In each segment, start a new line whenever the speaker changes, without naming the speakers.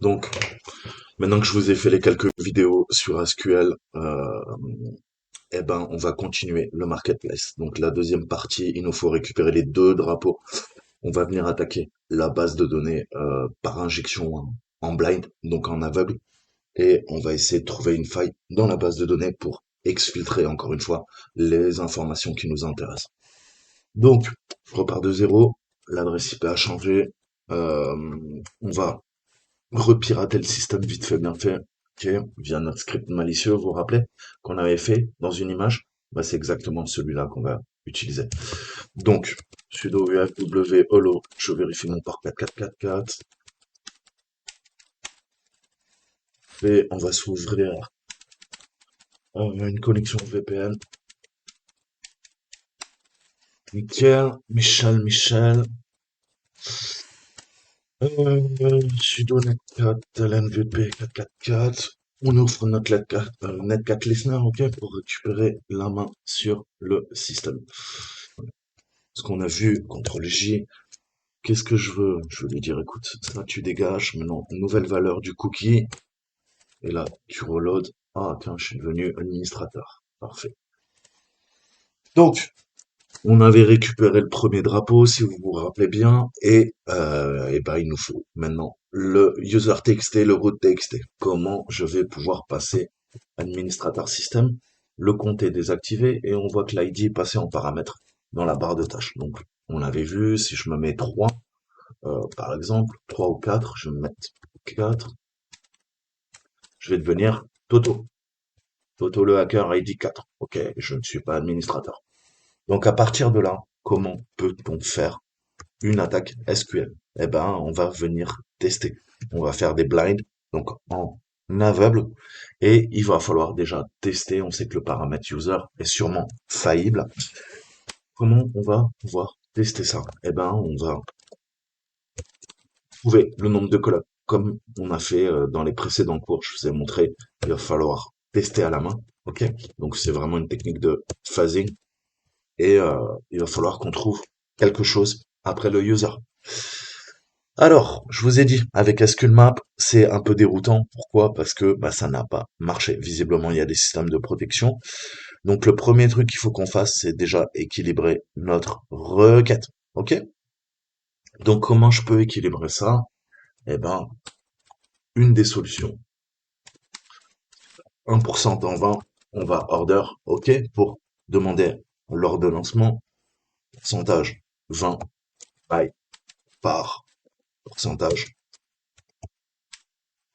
Donc, maintenant que je vous ai fait les quelques vidéos sur SQL, eh ben, on va continuer le marketplace. Donc, la deuxième partie, il nous faut récupérer les deux drapeaux. On va venir attaquer la base de données par injection en blind, donc en aveugle, et on va essayer de trouver une faille dans la base de données pour exfiltrer encore une fois les informations qui nous intéressent. Donc, je repars de zéro, l'adresse IP a changé, on va repirater le système vite fait, bien fait, ok, via notre script malicieux, vous vous rappelez, qu'on avait fait dans une image, bah, c'est exactement celui-là qu'on va utiliser. Donc, sudo ufw holo, je vérifie mon port 4444, et on va s'ouvrir une connexion VPN. Nickel, Michel, sudo netcat lnvp 444. On ouvre notre netcat listener, ok, pour récupérer la main sur le système. Ce qu'on a vu, CTRL J, qu'est-ce que je veux? Je veux lui dire, écoute, ça tu dégages, maintenant, nouvelle valeur du cookie, et là, tu reload. Ah, tiens, je suis devenu administrateur. Parfait. Donc, on avait récupéré le premier drapeau, si vous vous rappelez bien, et ben, il nous faut maintenant le user TXT, le root TXT. Comment je vais pouvoir passer administrateur système? Le compte est désactivé et on voit que l'ID est passé en paramètre dans la barre de tâches. Donc, on l'avait vu, si je me mets 3, par exemple, 3 ou 4, je vais me mettre 4, je vais devenir Toto. Toto le hacker ID 4. Ok, je ne suis pas administrateur. Donc à partir de là, comment peut-on faire une attaque SQL? Eh ben, on va venir tester. On va faire des blinds, donc en aveugle, et il va falloir déjà tester. On sait que le paramètre user est sûrement faillible. Comment on va pouvoir tester ça? Eh ben, on va trouver le nombre de colonnes. Comme on a fait dans les précédents cours, je vous ai montré, il va falloir tester à la main. Ok? Donc c'est vraiment une technique de phasing et il va falloir qu'on trouve quelque chose après le user. Alors, je vous ai dit, avec SQLmap, c'est un peu déroutant. Pourquoi? Parce que bah, ça n'a pas marché. Visiblement, il y a des systèmes de protection. Donc, le premier truc qu'il faut qu'on fasse, c'est déjà équilibrer notre requête. OK? Donc, comment je peux équilibrer ça? Eh ben, une des solutions. 1% en 20, on va order, OK, pour demander l'ordonnancement. Pourcentage 20 by par pourcentage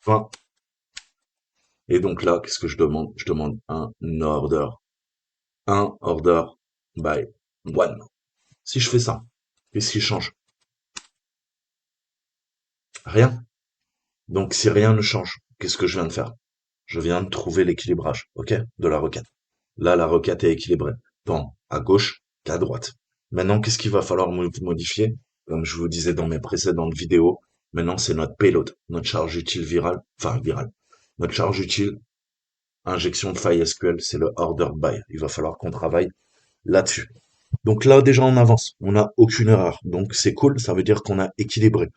20. Et donc là, qu'est-ce que je demande? Je demande un order by one. Si je fais ça, qu'est-ce qui change? Rien. Donc si rien ne change, qu'est-ce que je viens de faire? Je viens de trouver l'équilibrage, ok, de la requête. Là, la requête est équilibrée, tant à gauche qu'à droite. Maintenant, qu'est-ce qu'il va falloir modifier? Comme je vous disais dans mes précédentes vidéos, maintenant c'est notre payload, notre charge utile virale, enfin virale. Notre charge utile, injection de faille SQL, c'est le order by. Il va falloir qu'on travaille là-dessus. Donc là, déjà, on avance. On n'a aucune erreur. Donc c'est cool, ça veut dire qu'on a équilibré.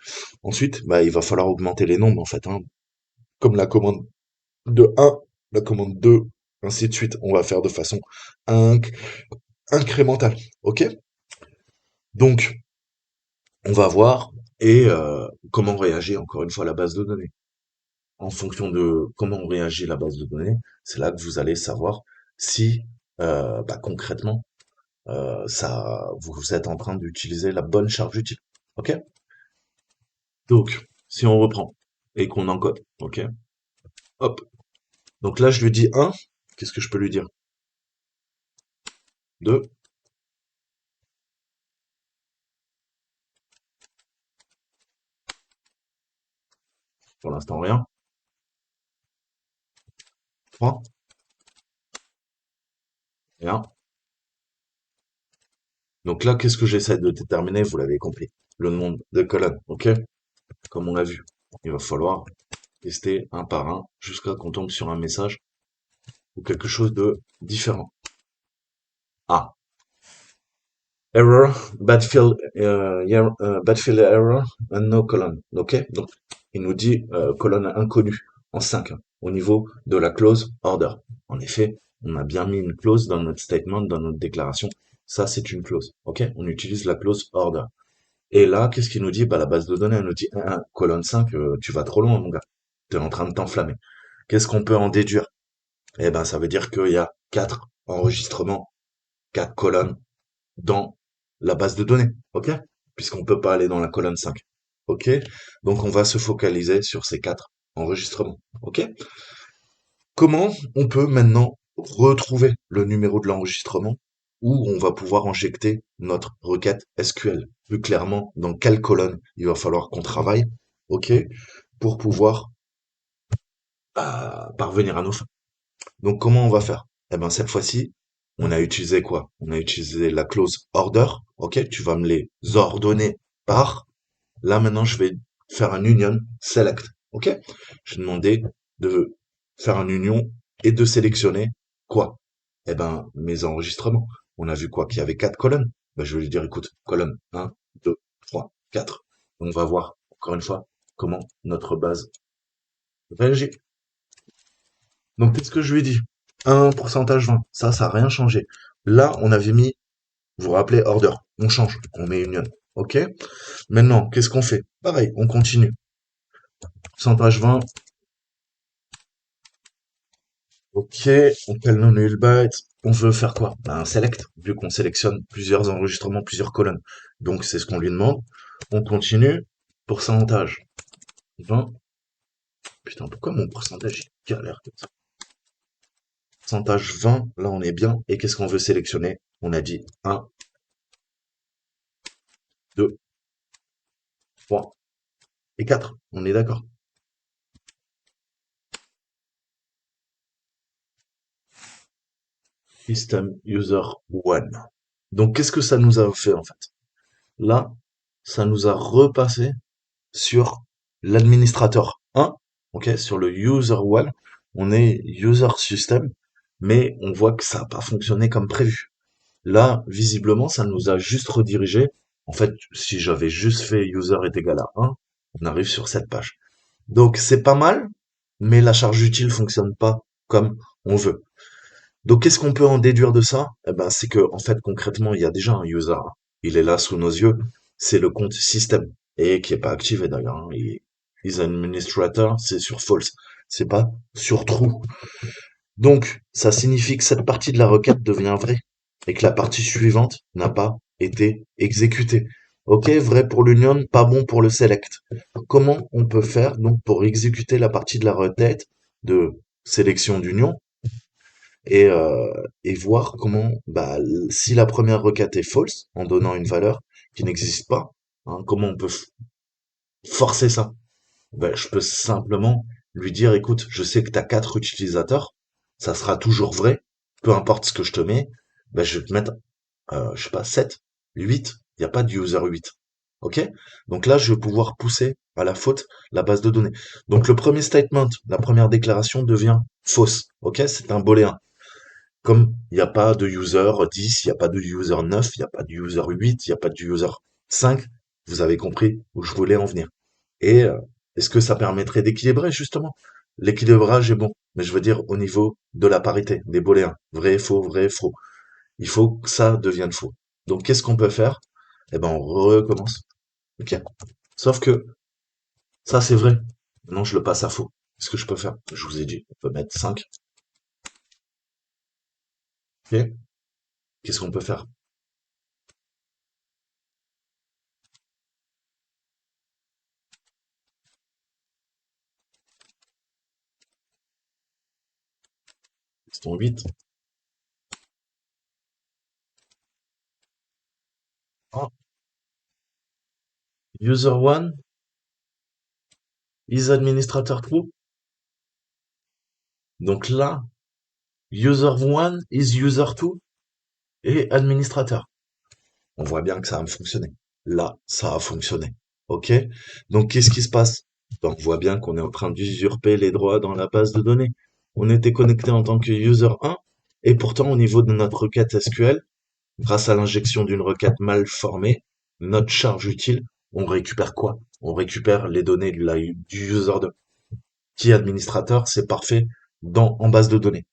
Ensuite, bah, il va falloir augmenter les nombres, en fait, hein. Comme la commande de 1, la commande 2, ainsi de suite. On va faire de façon inc incrémentale. OK? Donc, on va voir et comment réagit encore une fois la base de données. En fonction de comment réagit la base de données, c'est là que vous allez savoir si bah, concrètement ça, vous êtes en train d'utiliser la bonne charge utile. OK? Donc, si on reprend et qu'on encode, OK? Hop. Donc là, je lui dis 1. Qu'est-ce que je peux lui dire? 2. Pour l'instant, rien. 3. Rien. Donc là, qu'est-ce que j'essaie de déterminer? Vous l'avez compris. Le nombre de colonnes, OK? Comme on l'a vu. Il va falloir tester un par un jusqu'à qu'on tombe sur un message ou quelque chose de différent. Ah, error, bad field, bad field error, and no column. OK? Donc, il nous dit colonne inconnue en 5 hein, au niveau de la clause order. En effet, on a bien mis une clause dans notre statement, dans notre déclaration. Ça, c'est une clause. OK? On utilise la clause order. Et là, qu'est-ce qu'il nous dit? Bah, la base de données, elle nous dit colonne 5, tu vas trop loin, mon gars. Tu es en train de t'enflammer. Qu'est-ce qu'on peut en déduire? Eh ben, ça veut dire qu'il y a 4 enregistrements, 4 colonnes dans la base de données. OK? Puisqu'on peut pas aller dans la colonne 5. OK? Donc, on va se focaliser sur ces 4 enregistrements. OK? Comment on peut maintenant retrouver le numéro de l'enregistrement où on va pouvoir injecter notre requête SQL? Plus clairement, dans quelle colonne il va falloir qu'on travaille, OK, pour pouvoir parvenir à nos fins. Donc comment on va faire? Eh ben cette fois-ci, on a utilisé quoi? On a utilisé la clause order, OK, tu vas me les ordonner par. Là maintenant, je vais faire un union select, OK? Je vais demander de faire un union et de sélectionner quoi? Eh ben mes enregistrements. On a vu quoi? Qu'il y avait 4 colonnes. Ben, je vais lui dire, écoute, colonne 1, 2, 3, 4. On va voir encore une fois comment notre base réagit. Donc qu'est-ce que je lui ai dit? Un pourcentage 20. Ça n'a rien changé. Là, on avait mis, vous vous rappelez, order. On change. On met union. OK? Maintenant, qu'est-ce qu'on fait? Pareil, on continue. Pourcentage 20. OK, on cale non null byte. On veut faire quoi? Ben, un select, vu qu'on sélectionne plusieurs enregistrements, plusieurs colonnes. Donc, c'est ce qu'on lui demande. On continue. Pourcentage 20. Putain, pourquoi mon pourcentage il galère comme ça? Pourcentage 20, là on est bien. Et qu'est-ce qu'on veut sélectionner? On a dit 1, 2, 3 et 4. On est d'accord. System user 1. Donc, qu'est-ce que ça nous a fait en fait? Là, ça nous a repassé sur l'administrateur 1, ok, sur le user 1, on est user system, mais on voit que ça n'a pas fonctionné comme prévu. Là, visiblement, ça nous a juste redirigé. En fait, si j'avais juste fait user est égal à 1, on arrive sur cette page. Donc, c'est pas mal, mais la charge utile fonctionne pas comme on veut. Donc, qu'est-ce qu'on peut en déduire de ça? Eh ben, c'est que, en fait, concrètement, il y a déjà un user. Il est là sous nos yeux. C'est le compte système. Et qui est pas activé d'ailleurs, hein. Is administrator, c'est sur false. C'est pas sur true. Donc, ça signifie que cette partie de la requête devient vraie. Et que la partie suivante n'a pas été exécutée. Ok, vrai pour l'union, pas bon pour le select. Comment on peut faire, donc, pour exécuter la partie de la requête de sélection d'union? Et voir comment, bah, si la première requête est false, en donnant une valeur qui n'existe pas, hein, comment on peut forcer ça? Ben, je peux simplement lui dire, écoute, je sais que tu as 4 utilisateurs, ça sera toujours vrai, peu importe ce que je te mets, ben, je vais te mettre, je sais pas, 7, 8, il n'y a pas de user 8. OK? Donc là, je vais pouvoir pousser à la faute la base de données. Donc le premier statement, la première déclaration devient fausse. OK? C'est un booléen. Comme il n'y a pas de user 10, il n'y a pas de user 9, il n'y a pas de user 8, il n'y a pas de user 5, vous avez compris où je voulais en venir. Et est-ce que ça permettrait d'équilibrer justement? L'équilibrage est bon, mais je veux dire au niveau de la parité, des booléens, vrai et faux. Il faut que ça devienne faux. Donc qu'est-ce qu'on peut faire? Eh ben on recommence. Ok. Sauf que ça c'est vrai. Maintenant je le passe à faux. Qu'est-ce que je peux faire? Je vous ai dit, on peut mettre 5. Ok. Qu'est-ce qu'on peut faire? Piston 8. Ah, user 1 is administrator true. Donc là, user 1 is user 2 et administrateur. On voit bien que ça a fonctionné. Là, ça a fonctionné. OK? Donc, qu'est-ce qui se passe? Ben, on voit bien qu'on est en train d'usurper les droits dans la base de données. On était connecté en tant que user 1, et pourtant, au niveau de notre requête SQL, grâce à l'injection d'une requête mal formée, notre charge utile, on récupère quoi? on récupère les données du user 2. Qui est administrateur, c'est parfait en base de données.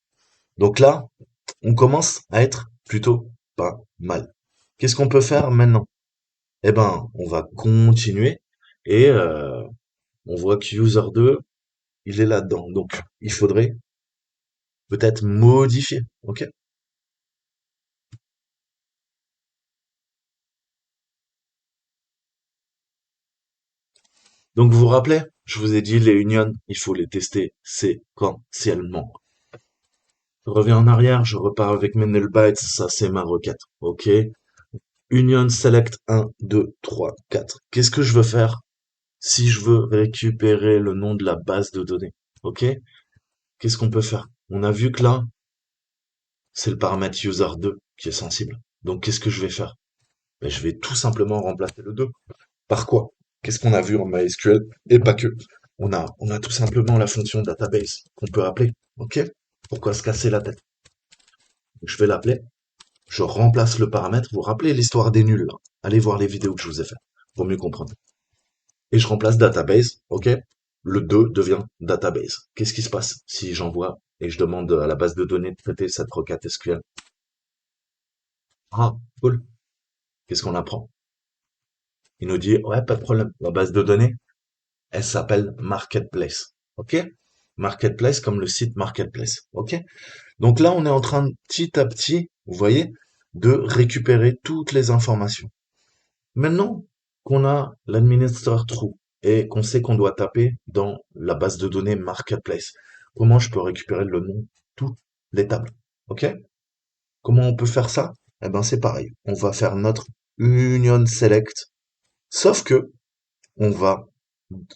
Donc là, on commence à être plutôt pas mal. Qu'est-ce qu'on peut faire maintenant? Eh ben, on va continuer et on voit que user 2, il est là-dedans. Donc, il faudrait peut-être modifier. OK? Donc, vous vous rappelez, je vous ai dit, les unions, il faut les tester séquentiellement. Je reviens en arrière, je repars avec mes null bytes, ça c'est ma requête. OK? Union select 1, 2, 3, 4. Qu'est-ce que je veux faire si je veux récupérer le nom de la base de données? OK? Qu'est-ce qu'on peut faire? On a vu que là, c'est le paramètre user2 qui est sensible. Donc, qu'est-ce que je vais faire? Ben, je vais tout simplement remplacer le 2. Par quoi? Qu'est-ce qu'on a vu en MySQL? Et pas que. On a tout simplement la fonction database qu'on peut appeler. OK? Pourquoi se casser la tête? Je vais l'appeler. Je remplace le paramètre. Vous vous rappelez l'histoire des nuls, là? Allez voir les vidéos que je vous ai faites pour mieux comprendre. Et je remplace database. OK? Le 2 devient database. Qu'est-ce qui se passe si j'envoie et je demande à la base de données de traiter cette requête SQL? Ah, cool. Qu'est-ce qu'on apprend? Il nous dit, ouais, pas de problème. La base de données, elle s'appelle Marketplace. OK? Marketplace comme le site Marketplace. OK? Donc là, on est en train de, petit à petit, vous voyez, de récupérer toutes les informations. Maintenant qu'on a l'administrateur true et qu'on sait qu'on doit taper dans la base de données Marketplace, comment je peux récupérer le nom de toutes les tables? OK? Comment on peut faire ça? Eh ben, c'est pareil. On va faire notre union select, sauf que on va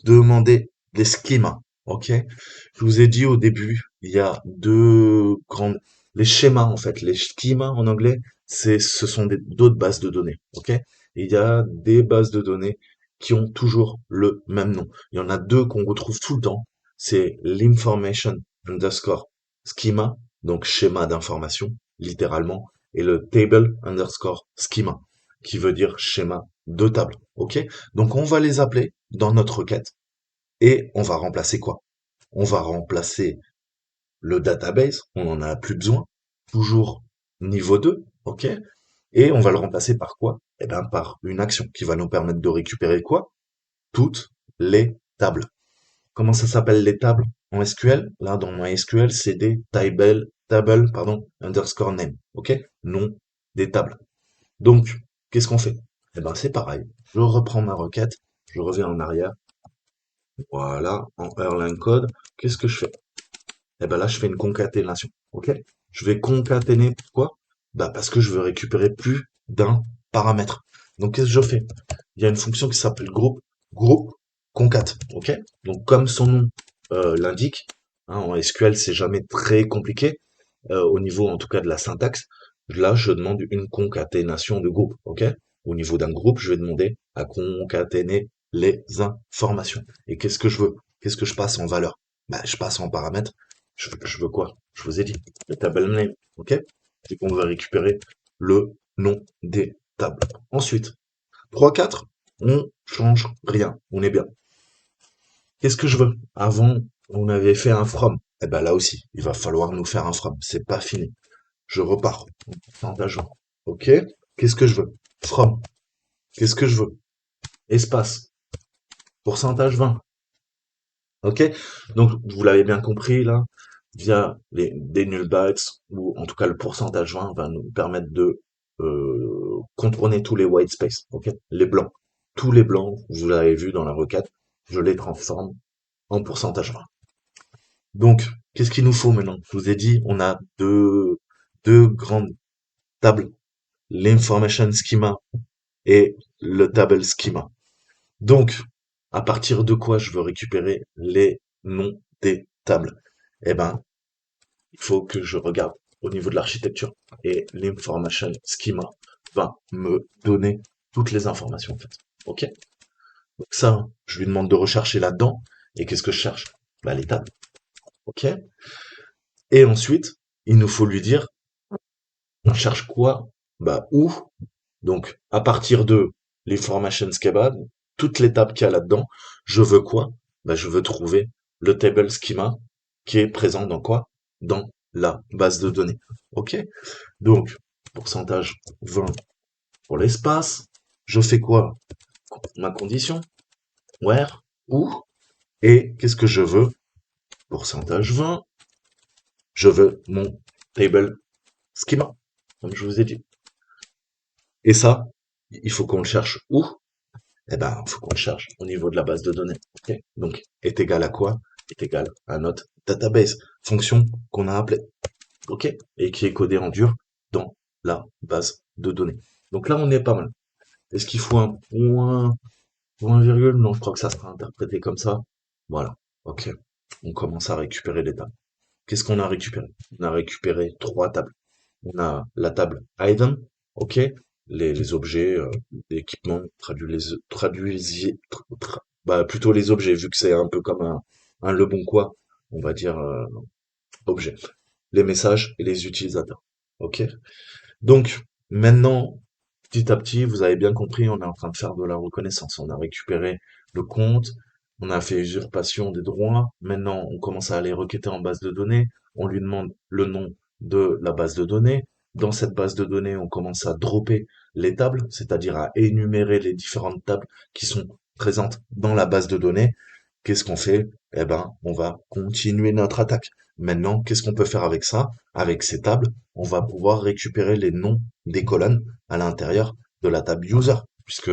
demander des schémas. OK? Je vous ai dit au début, il y a deux grandes, les schémas, en fait. Les schémas en anglais, ce sont d'autres bases de données. OK? Et il y a des bases de données qui ont toujours le même nom. Il y en a deux qu'on retrouve tout le temps. C'est l'information underscore schema, donc schéma d'information, littéralement, et le table underscore schema, qui veut dire schéma de table. OK? Donc on va les appeler dans notre requête et on va remplacer quoi? On va remplacer le database, on n'en a plus besoin, toujours niveau 2, OK? Et on va le remplacer par quoi? Eh bien par une action qui va nous permettre de récupérer quoi? Toutes les tables. Comment ça s'appelle les tables en SQL? Là, dans MySQL, c'est des underscore name, OK? Nom des tables. Donc, qu'est-ce qu'on fait? Eh ben, c'est pareil. Je reprends ma requête, je reviens en arrière, voilà, en Erlang code. Qu'est-ce que je fais? Eh ben là, je fais une concaténation. OK? Je vais concaténer pourquoi? Bah parce que je veux récupérer plus d'un paramètre. Donc qu'est-ce que je fais? Il y a une fonction qui s'appelle groupe concat. OK? Donc comme son nom l'indique, hein, en SQL, c'est jamais très compliqué au niveau en tout cas de la syntaxe. Là, je demande une concaténation de groupe. OK? Au niveau d'un groupe, je vais demander à concaténer les informations. Et qu'est-ce que je veux? Qu'est-ce que je passe en valeur? Bah, je passe en paramètre. Je veux quoi? Je vous ai dit. Le table name. OK? C'est qu'on va récupérer le nom des tables. Ensuite, 3, 4, on change rien. On est bien. Qu'est-ce que je veux? Avant, on avait fait un from. Eh ben là aussi, il va falloir nous faire un from. C'est pas fini. Je repars. Pourcentage. OK? Qu'est-ce que je veux? From. Qu'est-ce que je veux? Espace. Pourcentage 20. OK? Donc, vous l'avez bien compris, là, via des null bytes, ou en tout cas le pourcentage 20 va nous permettre de contourner tous les white space, OK? Les blancs. Tous les blancs, vous l'avez vu dans la requête, je les transforme en pourcentage 20. Donc, qu'est-ce qu'il nous faut maintenant? Je vous ai dit, on a deux grandes tables, l'information schema et le table schema. Donc, à partir de quoi je veux récupérer les noms des tables? Eh ben, il faut que je regarde au niveau de l'architecture. Et l'information schema va me donner toutes les informations, en fait. OK? Donc ça, je lui demande de rechercher là-dedans. Et qu'est-ce que je cherche? Bah, les tables. OK? Et ensuite, il nous faut lui dire, on cherche quoi? Bah, où? Donc, à partir de l'information schema, toutes les tables qu'il y a là-dedans. Je veux quoi? Ben, je veux trouver le table schema qui est présent dans quoi? Dans la base de données. OK? Donc, pourcentage 20 pour l'espace. Je fais quoi? Ma condition, where, où, et qu'est-ce que je veux? Pourcentage 20, je veux mon table schema, comme je vous ai dit. Et ça, il faut qu'on le cherche où? Eh ben, il faut qu'on le cherche au niveau de la base de données. Okay, donc, est égal à quoi? Est égal à notre database, fonction qu'on a appelée. OK? Et qui est codée en dur dans la base de données. Donc là, on est pas mal. Est-ce qu'il faut un point, point virgule? Non, je crois que ça sera interprété comme ça. Voilà. OK. On commence à récupérer les tables. Qu'est-ce qu'on a récupéré? On a récupéré trois tables. On a la table item, ok, les objets, l'équipement, bah, plutôt les objets, vu que c'est un peu comme un Leboncoin, on va dire objet. Les messages et les utilisateurs, ok. Donc maintenant, petit à petit, vous avez bien compris, on est en train de faire de la reconnaissance. On a récupéré le compte, on a fait usurpation des droits. Maintenant, on commence à aller requêter en base de données. On lui demande le nom de la base de données. Dans cette base de données, on commence à dropper les tables, c'est-à-dire à énumérer les différentes tables qui sont présentes dans la base de données. Qu'est-ce qu'on fait? Eh ben, on va continuer notre attaque. Maintenant, qu'est-ce qu'on peut faire avec ça? Avec ces tables, on va pouvoir récupérer les noms des colonnes à l'intérieur de la table user, puisque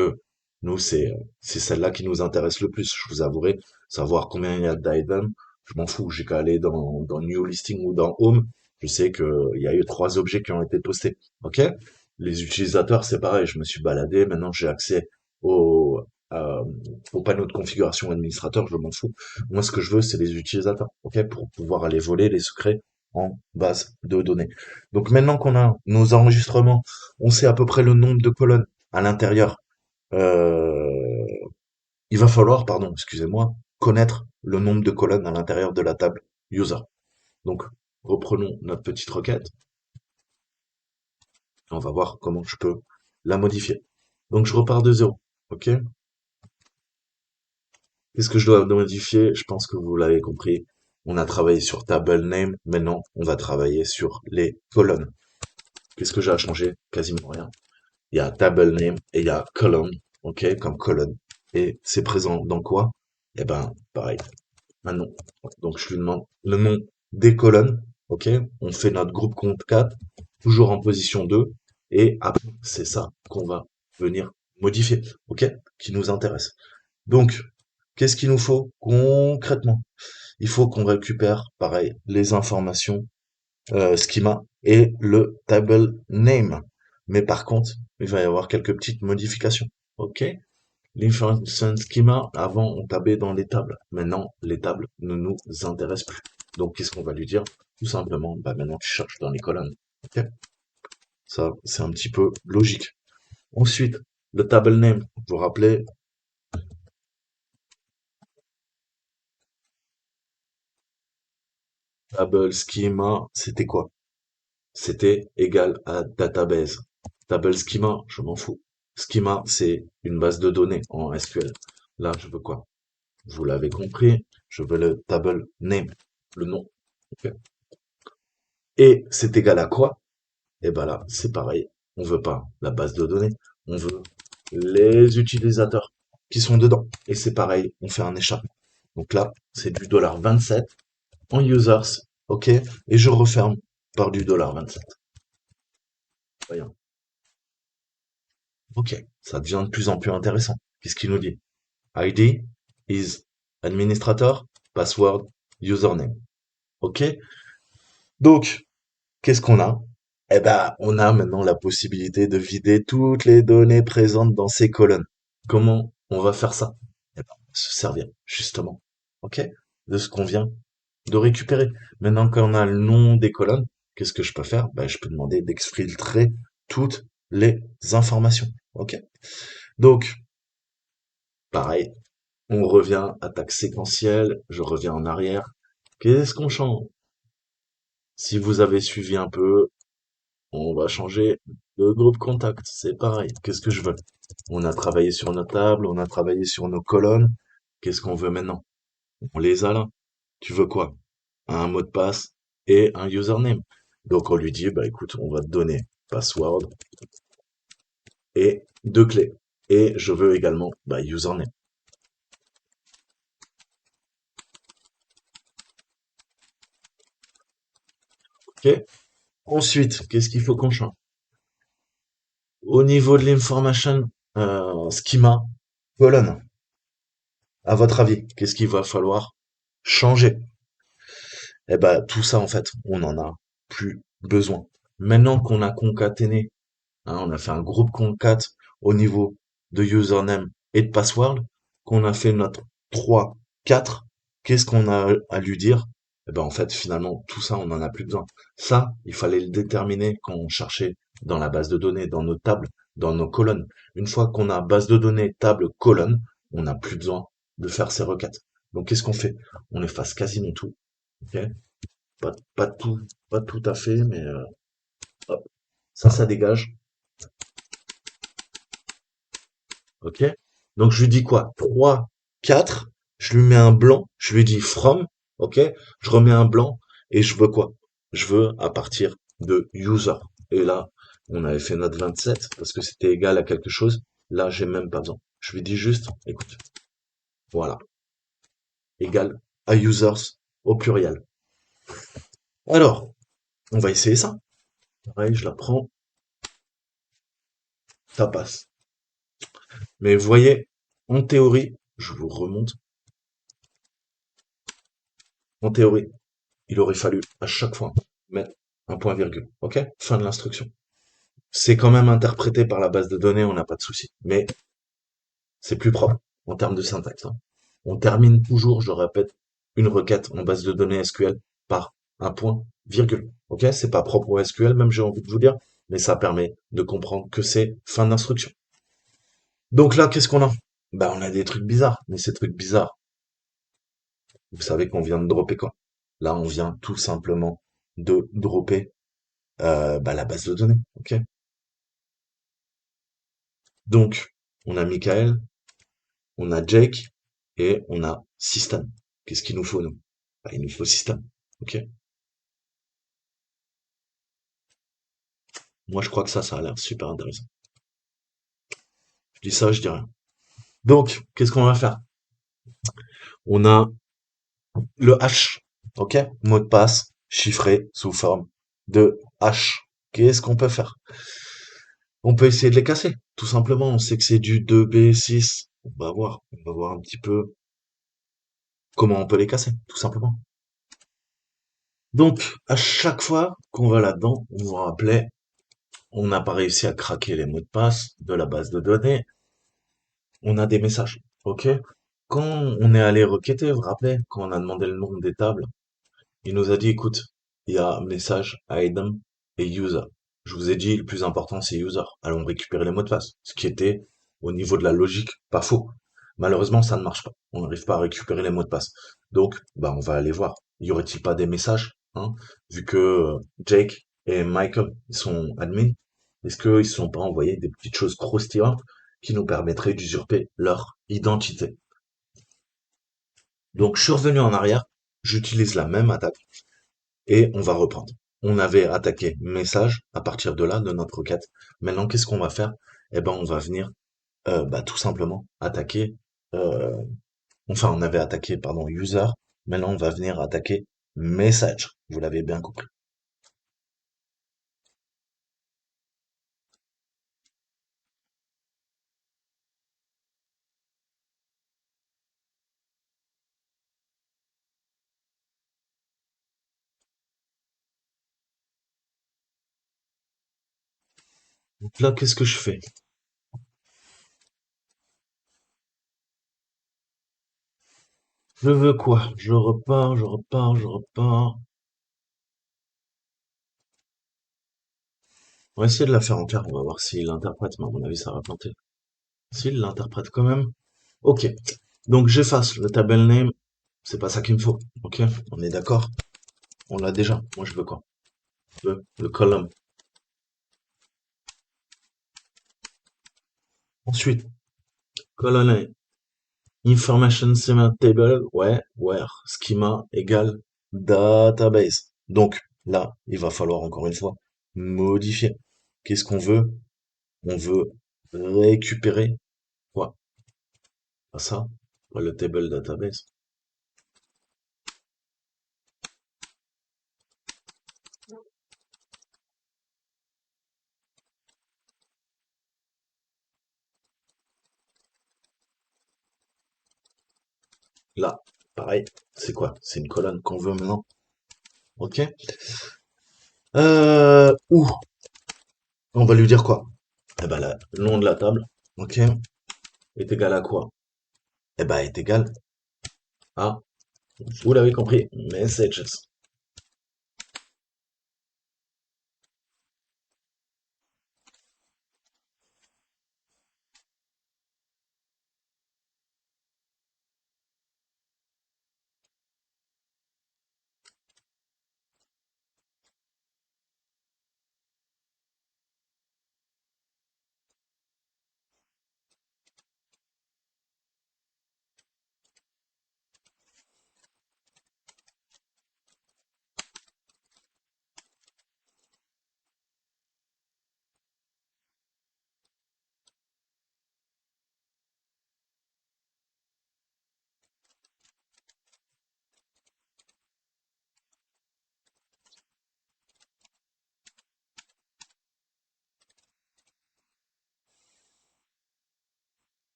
nous, c'est celle-là qui nous intéresse le plus. Je vous avouerai, savoir combien il y a d'items, je m'en fous. J'ai qu'à aller dans New Listing ou dans Home. Je sais qu'il y a eu 3 objets qui ont été postés. OK? Les utilisateurs, c'est pareil. Je me suis baladé. Maintenant, j'ai accès au, euh, au panneau de configuration administrateur. Je m'en fous. Moi, ce que je veux, c'est les utilisateurs. OK? Pour pouvoir aller voler les secrets en base de données. Donc maintenant qu'on a nos enregistrements, on sait à peu près le nombre de colonnes à l'intérieur. Euh, il va falloir, pardon, excusez-moi, connaître le nombre de colonnes à l'intérieur de la table user. Donc reprenons notre petite requête. On va voir comment je peux la modifier. Donc je repars de zéro. OK? Qu'est-ce que je dois modifier? Je pense que vous l'avez compris. On a travaillé sur table name. Maintenant, on va travailler sur les colonnes. Qu'est-ce que j'ai à changer? Quasiment rien. Il y a table name et il y a column, ok, comme colonne. Et c'est présent dans quoi? Eh ben, pareil, un nom. Donc je lui demande le nom des colonnes, ok. On fait notre groupe compte 4, toujours en position 2, et après, c'est ça qu'on va venir modifier, ok, qui nous intéresse. Donc, qu'est-ce qu'il nous faut concrètement? Il faut qu'on récupère, pareil, les informations schema et le table name. Mais par contre, il va y avoir quelques petites modifications. OK? L'information schema, avant, on tapait dans les tables. Maintenant, les tables ne nous intéressent plus. Donc, qu'est-ce qu'on va lui dire? Tout simplement, bah, maintenant, tu cherches dans les colonnes. OK? Ça, c'est un petit peu logique. Ensuite, le table name. Vous vous rappelez, table schema, c'était quoi? C'était égal à database. Table schema, je m'en fous. Schema, c'est une base de données en SQL. Là, je veux quoi? Vous l'avez compris, je veux le table name, le nom. Ok. Et c'est égal à quoi? Et ben là, c'est pareil. On veut pas la base de données, on veut les utilisateurs qui sont dedans. Et c'est pareil, on fait un échappement. Donc là, c'est du $27 en users, ok? Et je referme par du $27. Voyons. Ok, ça devient de plus en plus intéressant. Qu'est-ce qu'il nous dit? ID is administrator, password, username. Ok? Donc, qu'est-ce qu'on a? Eh ben, on a maintenant la possibilité de vider toutes les données présentes dans ces colonnes. Comment on va faire ça? Eh ben, on va se servir, justement. Ok? De ce qu'on vient de récupérer. Maintenant qu'on a le nom des colonnes, qu'est-ce que je peux faire? Ben, je peux demander d'exfiltrer toutes les informations. Ok? Donc, pareil, on revient, attaque séquentielle, je reviens en arrière. Qu'est-ce qu'on change? Si vous avez suivi un peu, On va changer de groupe contact. C'est pareil. Qu'est-ce que je veux? On a travaillé sur nos tables, on a travaillé sur nos colonnes. Qu'est-ce qu'on veut maintenant? On les a là. Tu veux quoi? Un mot de passe et un username. Donc on lui dit, bah écoute, on va te donner password et deux clés. Et je veux également bah, username. Ok? Ensuite, qu'est-ce qu'il faut qu'on change? Au niveau de l'information schema, colonne. À votre avis, qu'est-ce qu'il va falloir changer? Eh ben, tout ça, en fait, on n'en a plus besoin. Maintenant qu'on a concaténé, hein, on a fait un groupe concat au niveau de username et de password, qu'on a fait notre 3, 4, qu'est-ce qu'on a à lui dire? Eh ben, en fait, finalement, tout ça, on n'en a plus besoin. Ça, il fallait le déterminer quand on cherchait dans la base de données, dans nos tables, dans nos colonnes. Une fois qu'on a base de données, table, colonne, on n'a plus besoin de faire ces requêtes. Donc, qu'est-ce qu'on fait? On efface quasiment tout. Ok, pas tout, pas tout à fait, mais hop, ça dégage. Ok? Donc je lui dis quoi? 3, 4, je lui mets un blanc, je lui dis from, ok? Je remets un blanc et je veux quoi? Je veux à partir de user. Et là, on avait fait notre 27 parce que c'était égal à quelque chose. Là, j'ai même pas besoin. Je lui dis juste, écoute, voilà, égal à users au pluriel. Alors, on va essayer ça. Pareil, je la prends, ça passe. Mais vous voyez, en théorie, je vous remonte, en théorie, il aurait fallu à chaque fois mettre un point virgule. Ok? Fin de l'instruction. C'est quand même interprété par la base de données, on n'a pas de souci. Mais c'est plus propre en termes de syntaxe, hein. On termine toujours, je le répète, une requête en base de données SQL par un point virgule. Ok? C'est pas propre au SQL, même j'ai envie de vous dire, mais ça permet de comprendre que c'est fin d'instruction. Donc là, qu'est-ce qu'on a? Bah, on a des trucs bizarres, mais ces trucs bizarres, vous savez qu'on vient de dropper quoi? Là, on vient tout simplement de dropper bah, la base de données. Ok. Donc, on a Michael, on a Jake et on a System. Qu'est-ce qu'il nous faut, nous? Bah, il nous faut System. Ok. Moi, je crois que ça a l'air super intéressant. Je dis ça, je dis rien. Donc, qu'est-ce qu'on va faire? On a le hash. Ok. Mot de passe chiffré sous forme de hash. Qu'est-ce qu'on peut faire? On peut essayer de les casser. Tout simplement, on sait que c'est du 2B6. On va voir. On va voir un petit peu comment on peut les casser, tout simplement. Donc, à chaque fois qu'on va là-dedans, on vous rappelait, on n'a pas réussi à craquer les mots de passe de la base de données, on a des messages. OK? Quand on est allé requêter, vous vous rappelez, quand on a demandé le nom des tables, il nous a dit, écoute, il y a message, item et user. Je vous ai dit, le plus important, c'est user. Allons récupérer les mots de passe. Ce qui était, au niveau de la logique, pas faux. Malheureusement, ça ne marche pas. On n'arrive pas à récupérer les mots de passe. Donc, bah, on va aller voir. Y aurait-il pas des messages, hein, vu que Jake et Michael ils sont admins, est-ce qu'ils se sont pas envoyés des petites choses croustillantes qui nous permettraient d'usurper leur identité? Donc, je suis revenu en arrière, j'utilise la même attaque et on va reprendre. On avait attaqué message à partir de là, de notre requête. Maintenant, qu'est-ce qu'on va faire? Eh ben, on va venir bah, tout simplement attaquer. euh, Enfin, on avait attaqué, pardon, user. Maintenant, on va venir attaquer message. Vous l'avez bien compris. Donc là, qu'est-ce que je fais? Je veux quoi? Je repars, je repars, je repars. On va essayer de la faire en clair. On va voir s'il l'interprète, mais à mon avis, ça va planter. S'il l'interprète quand même. Ok. Donc, j'efface le table name. C'est pas ça qu'il me faut. Ok? On est d'accord? On l'a déjà. Moi, je veux quoi? Je veux le column. Ensuite, colonne information schema table, ouais, where schema égale database. Donc là, il va falloir encore une fois modifier. Qu'est-ce qu'on veut? On veut récupérer quoi? Pas ça, pas le table database. Là, pareil, c'est quoi? C'est une colonne qu'on veut maintenant. Ok? Où? On va lui dire quoi? Eh ben là, le nom de la table, ok, est égal à quoi? Eh ben est égal à, vous l'avez compris, messages.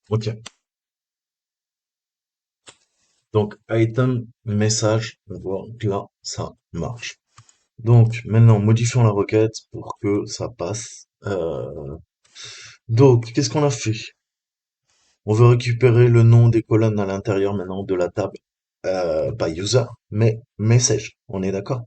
Ok. Donc, item, message, on voit que là, ça marche. Donc, maintenant, modifions la requête pour que ça passe. Donc, qu'est-ce qu'on a fait? On veut récupérer le nom des colonnes à l'intérieur maintenant de la table. Pas user, mais message. On est d'accord?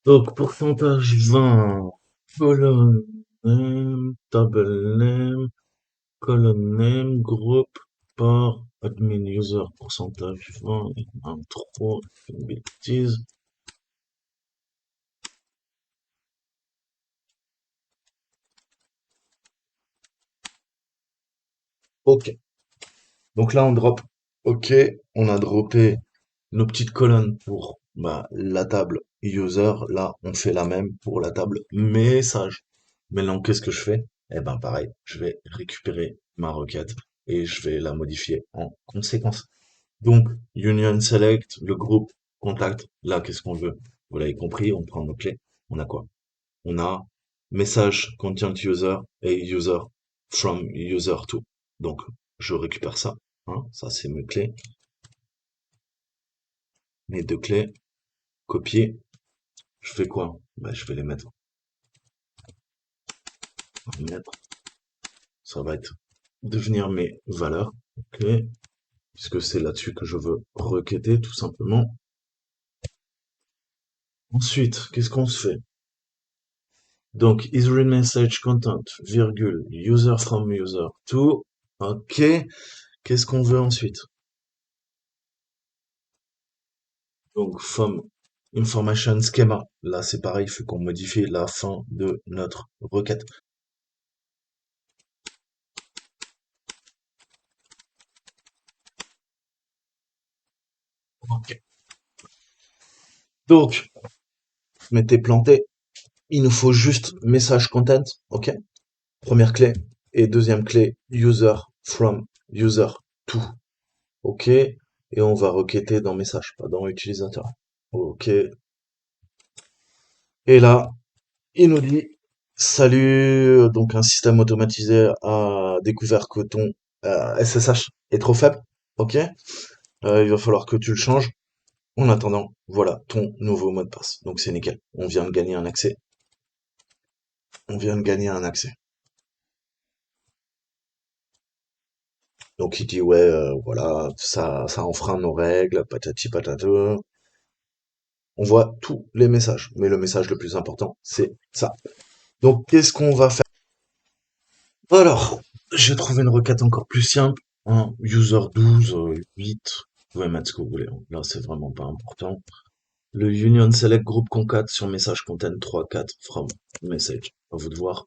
Donc, pourcentage 20, colonne name, table name, colonne name, groupe par admin user, pourcentage 20, 23, une bêtise. Ok. Donc là, on drop. Ok. On a droppé nos petites colonnes pour bah, la table user. Là, on fait la même pour la table message. Maintenant, qu'est-ce que je fais? Eh ben, pareil, je vais récupérer ma requête et je vais la modifier en conséquence. Donc, union select, le groupe contact. Là, qu'est-ce qu'on veut? Vous l'avez compris, on prend nos clés. On a quoi? On a message content user et user from user to. Donc, je récupère ça. Hein, ça, c'est mes clés. Mes deux clés. Copier. Je fais quoi? Ben, je vais les mettre. Ça va être devenir mes valeurs. Ok. Puisque c'est là-dessus que je veux requêter, tout simplement. Ensuite, qu'est-ce qu'on se fait? Donc, is read message content, virgule, user from user to. Ok. Qu'est-ce qu'on veut ensuite? Donc, from information schema. Là, c'est pareil, il faut qu'on modifie la fin de notre requête. Ok. Donc, mettez planté. Il nous faut juste message content. Ok. Première clé. Et deuxième clé, user from user to. Ok. Et on va requêter dans message, pas dans utilisateur. Ok. Et là, il nous dit, salut, donc un système automatisé a découvert que ton SSH est trop faible. Ok. Il va falloir que tu le changes. En attendant, voilà ton nouveau mot de passe. Donc c'est nickel. On vient de gagner un accès. On vient de gagner un accès. Donc il dit ouais, voilà, ça enfreint nos règles, patati patata. On voit tous les messages, mais le message le plus important, c'est ça. Donc qu'est-ce qu'on va faire? Alors, j'ai trouvé une requête encore plus simple. Un user 12, 8. Vous pouvez mettre ce que vous voulez, hein. Là, c'est vraiment pas important. Le union select group concat sur message content 3 4 from message. À vous de voir.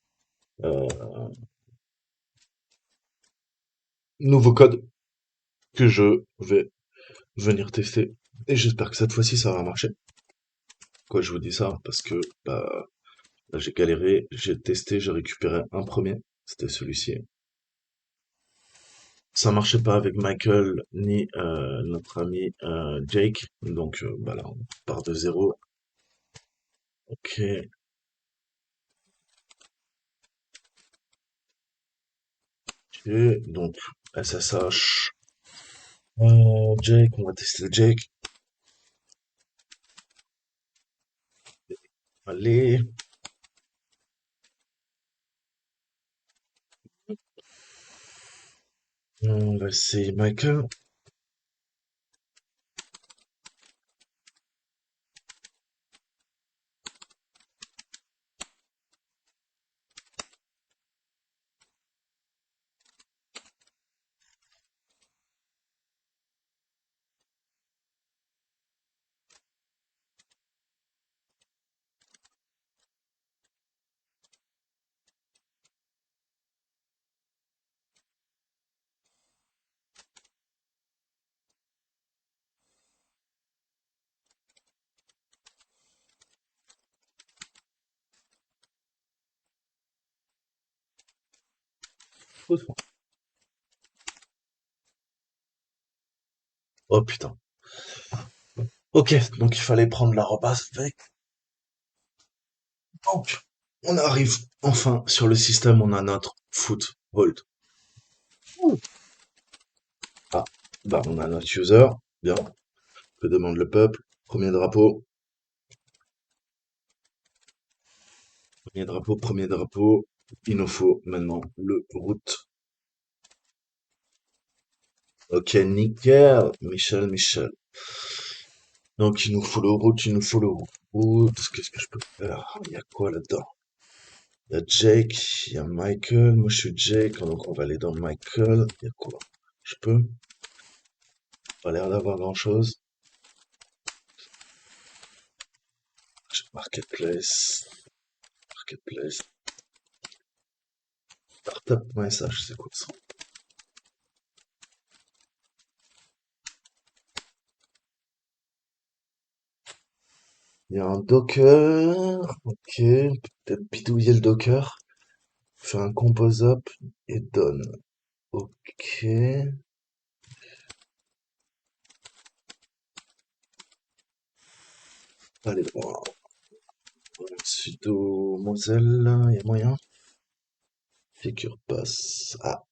Euh, Nouveau code que je vais venir tester. Et j'espère que cette fois-ci, ça va marcher. Quoi, je vous dis ça parce que bah, là, j'ai galéré, j'ai testé, j'ai récupéré un premier. C'était celui-ci. Ça marchait pas avec Michael ni notre ami Jake. Donc bah là, on part de zéro. Ok. Ok. Donc SSH. Jake, on va tester Jake. Allez. On va essayer Michael. Oh putain. Ok, donc il fallait prendre la repasse avec. Donc, on arrive enfin sur le système, on a notre foothold. Ah, bah on a notre user, bien, que demande le peuple. Premier drapeau. Il nous faut maintenant le route. Ok, nickel, Michel. Donc il nous faut le route, il nous faut le route. Qu'est-ce que je peux faire? Il y a quoi là-dedans? Il y a Jake, il y a Michael. Moi je suis Jake, donc on va aller dans Michael. Il y a quoi? Je peux? Pas l'air d'avoir grand-chose. Marketplace. Marketplace. Startup.sh, c'est quoi ça? Il y a un Docker. Ok, peut-être bidouiller le Docker. Faire un compose up et donne. Ok. Allez, voir. Sudo Moselle, il y a moyen. Secure pass. Ah,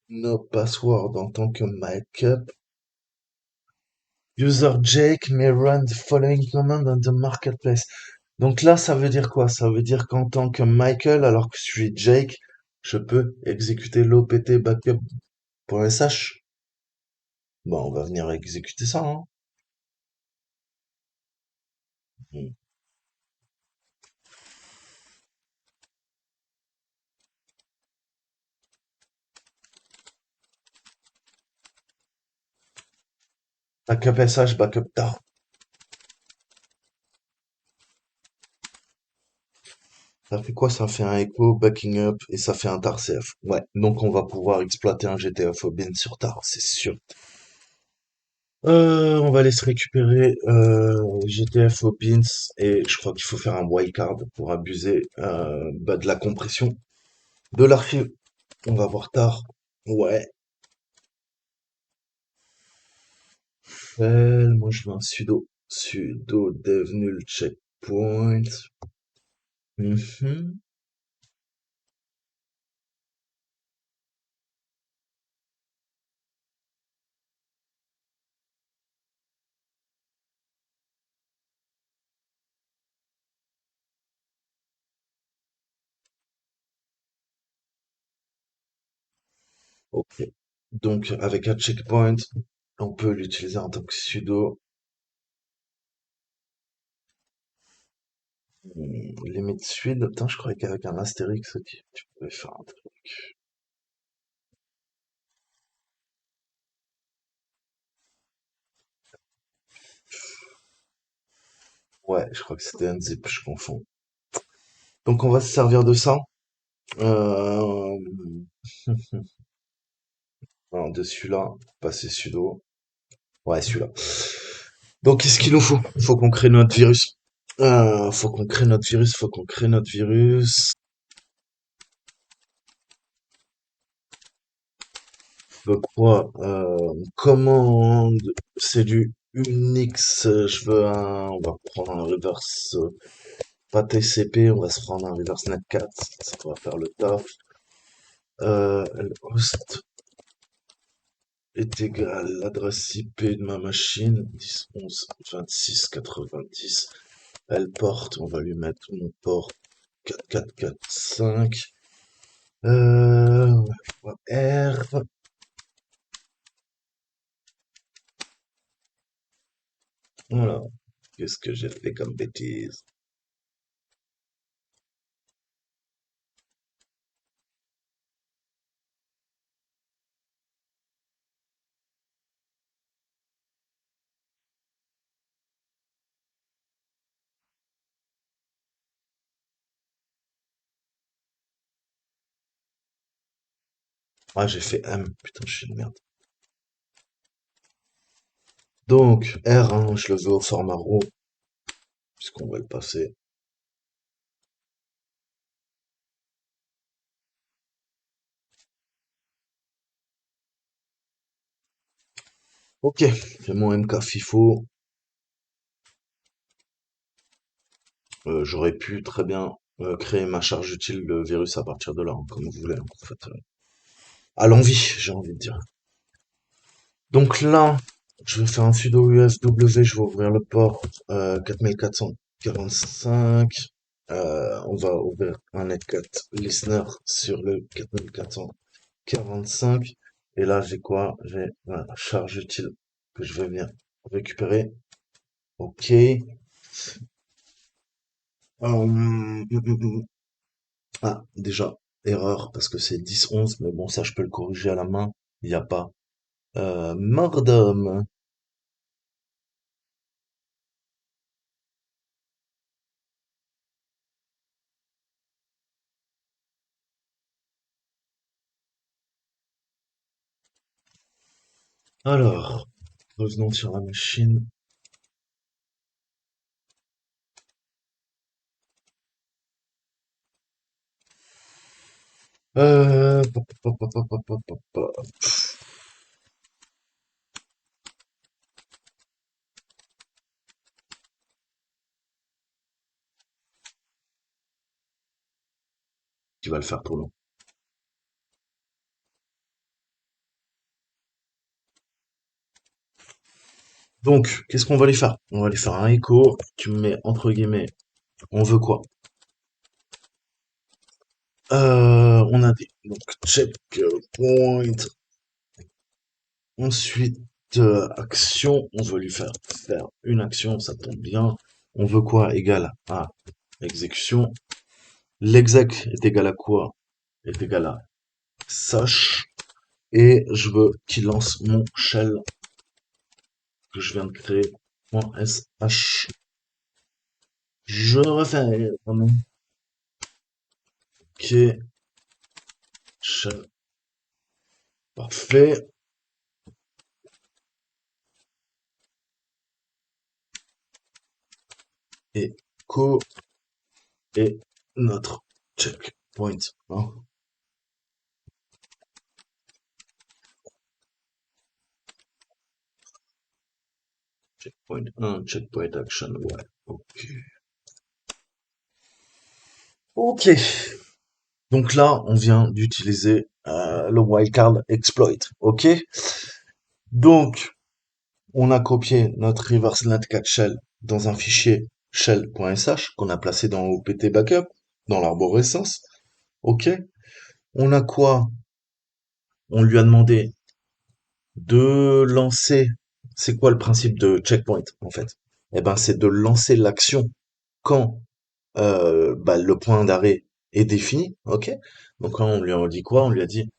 no password en tant que backup. User Jake may run the following command on the marketplace. Donc là, ça veut dire quoi? Ça veut dire qu'en tant que Michael, alors que je suis Jake, je peux exécuter l'opt backup.sh. Bon, on va venir exécuter ça, hein. Hmm. Backup sh, backup down. Ça fait quoi? Ça fait un echo, backing up et ça fait un tar CF. Ouais, donc on va pouvoir exploiter un GTF au bin sur tar, c'est sûr. On va aller se récupérer GTF au pins et je crois qu'il faut faire un wildcard pour abuser de la compression de l'archive. On va voir tard. Ouais. Moi je veux un sudo dev null checkpoint. Mhm. Ok. Donc avec un checkpoint, on peut l'utiliser en tant que sudo. Limite suite. Putain, je croyais qu'avec un astérix, tu pouvais faire un truc. Ouais, je crois que c'était un zip, je confonds. Donc on va se servir de ça. Euh... Alors, de celui-là, passer sudo. Ouais, celui-là. Donc qu'est-ce qu'il nous faut? Faut qu'on crée notre virus. Faut qu'on crée notre virus, faut qu'on crée notre virus. Veux quoi? Commande, c'est du Unix. Je veux un. On va prendre un reverse. Pas TCP, on va se prendre un reverse netcat. Ça va faire le taf. Le host est égal à l'adresse IP de ma machine. 10, 11, 26, 90. Elle porte, on va lui mettre mon port 4445. R. Voilà. Qu'est-ce que j'ai fait comme bêtise? Ah, j'ai fait M. Putain, je suis une merde. Donc, R1, je le veux au format RAW, puisqu'on va le passer. Ok, c'est mon MK FIFO. J'aurais pu très bien créer ma charge utile de virus à partir de là, hein, comme vous voulez, hein, en fait. À l'envie, j'ai envie de dire. Donc là, je vais faire un sudo usw, je vais ouvrir le port 4445. On va ouvrir un netcat listener sur le 4445. Et là, j'ai quoi? J'ai la charge utile que je vais venir récupérer. Ok. Ah, déjà, erreur, parce que c'est 10-11, mais bon, ça, je peux le corriger à la main. Il n'y a pas. Mort d'homme. Alors, revenons sur la machine. Pa. Tu vas le faire pour nous. Donc, qu'est-ce qu'on va lui faire? On va lui faire un écho. Tu me mets entre guillemets. On veut quoi? On a dit donc checkpoint. Ensuite, action. On veut lui faire une action. Ça tombe bien. On veut quoi? Égal à exécution. L'exec est égal à quoi? Est égal à sache. Et je veux qu'il lance mon shell que je viens de créer. .sh. Je refais. shell. Parfait. Echo et notre checkpoint, hein. Checkpoint 1, checkpoint action, ouais. Ok. Ok. Donc là, on vient d'utiliser le wildcard exploit. Ok. Donc, on a copié notre reverse netcat shell dans un fichier shell.sh qu'on a placé dans OPT backup, dans l'arborescence. Ok. On a quoi? On lui a demandé de lancer. C'est quoi le principe de checkpoint en fait? Eh ben, c'est de lancer l'action quand bah, le point d'arrêt est défini. Ok. Donc quand on lui a dit quoi? On lui a dit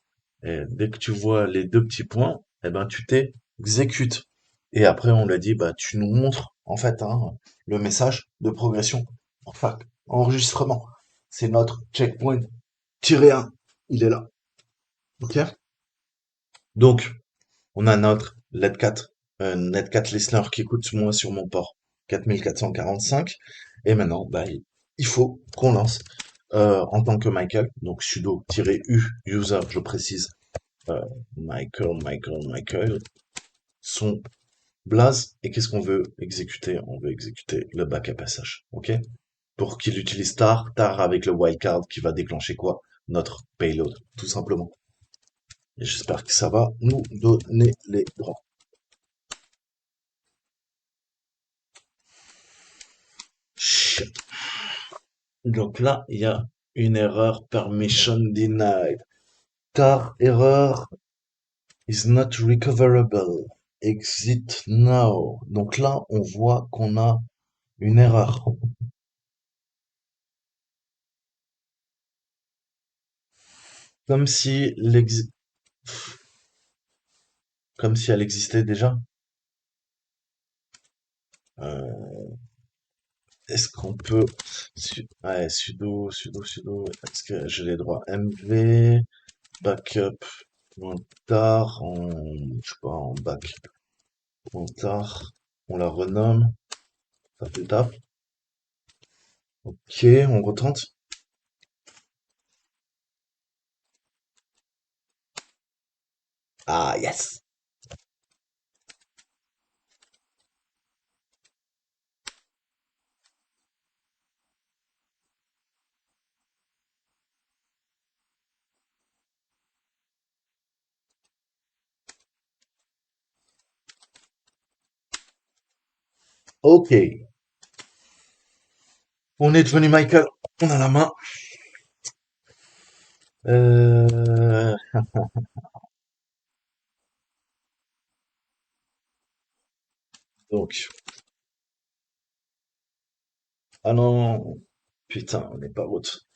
dès que tu vois les deux petits points, eh ben tu t'exécutes. Et après on lui a dit bah tu nous montres en fait hein, le message de progression. Enfin, enregistrement. C'est notre checkpoint tiré 1. Il est là. Ok. Donc on a notre Netcat Listener qui coûte moins sur mon port 4445. Et maintenant, bah, il faut qu'on lance en tant que Michael, donc sudo-u user, je précise, euh, Michael, son blaze. Et qu'est-ce qu'on veut exécuter? On veut exécuter le backup SH, ok? Pour qu'il utilise tar avec le wildcard qui va déclencher quoi? Notre payload, tout simplement. Et j'espère que ça va nous donner les droits. Donc là, il y a une erreur permission denied. Tar error is not recoverable. Exit now. Donc là, on voit qu'on a une erreur. Comme si comme si elle existait déjà. Euh, est-ce qu'on peut, ouais, sudo, est-ce que j'ai les droits mv, backup, tar, je sais pas, en back, tar, on la renomme, ça fait taf. Ok, on retente. Ah, yes. Ok. On est devenu Michael. On a la main. Euh, donc. Ah non. Putain, on n'est pas route.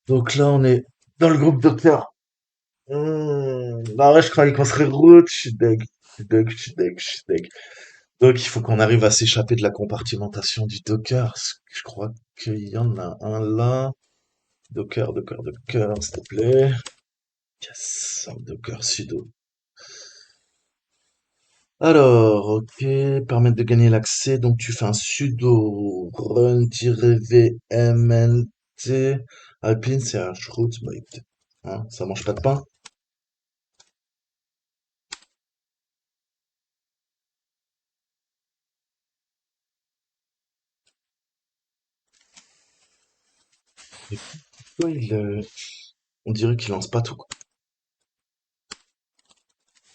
Donc là, on est dans le groupe docteur. Bah ouais, je croyais qu'on serait route. Je suis deg. Je suis deg, je suis deg, je suis deg. Donc il faut qu'on arrive à s'échapper de la compartimentation du Docker. Je crois qu'il y en a un là. Docker, s'il te plaît. Yes, Docker sudo. Alors, ok, permettre de gagner l'accès, donc tu fais un sudo run-vmnt alpine chroot, bah écoute, hein, ça mange pas de pain. Mais pourquoi on dirait qu'il lance pas tout, quoi.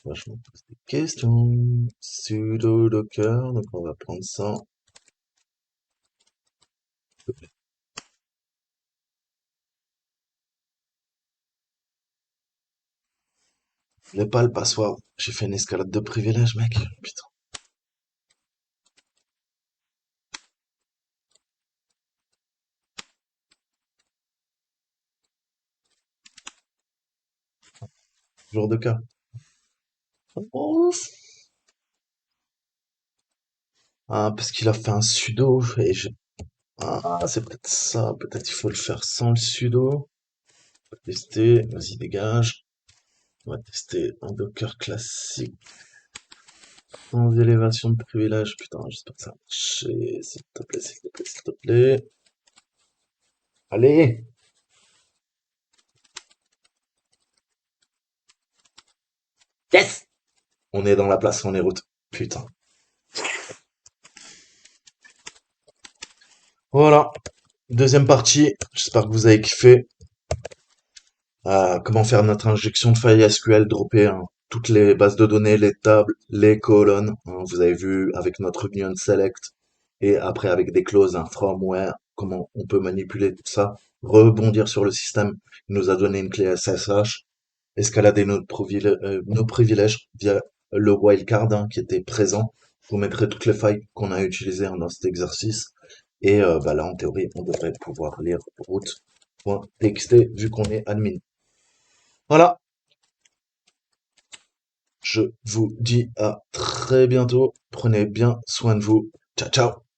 Là, je me pose des questions. Sudo docker, donc on va prendre ça. Je l'ai pas le password. J'ai fait une escalade de privilèges, mec. Putain. Jour de cas. Oh, ah, parce qu'il a fait un sudo et Ah, c'est peut-être ça. Peut-être il faut le faire sans le sudo. On va tester. Vas-y, dégage. On va tester un Docker classique sans élévation de privilège. Putain, j'espère que ça va marcher. S'il te plaît, s'il te plaît, s'il te plaît. Allez! Yes! On est dans la place, on est route. Putain. Voilà. Deuxième partie. J'espère que vous avez kiffé. Comment faire notre injection de faille SQL, dropper hein, toutes les bases de données, les tables, les colonnes. Hein, vous avez vu avec notre union select et après avec des clauses, un from, where, comment on peut manipuler tout ça, rebondir sur le système. Il nous a donné une clé SSH, escalader nos privilèges via le wildcard hein, qui était présent. Je vous mettrai toutes les failles qu'on a utilisées hein, dans cet exercice. Et bah là, en théorie, on devrait pouvoir lire route.txt vu qu'on est admin. Voilà, je vous dis à très bientôt. Prenez bien soin de vous. Ciao, ciao.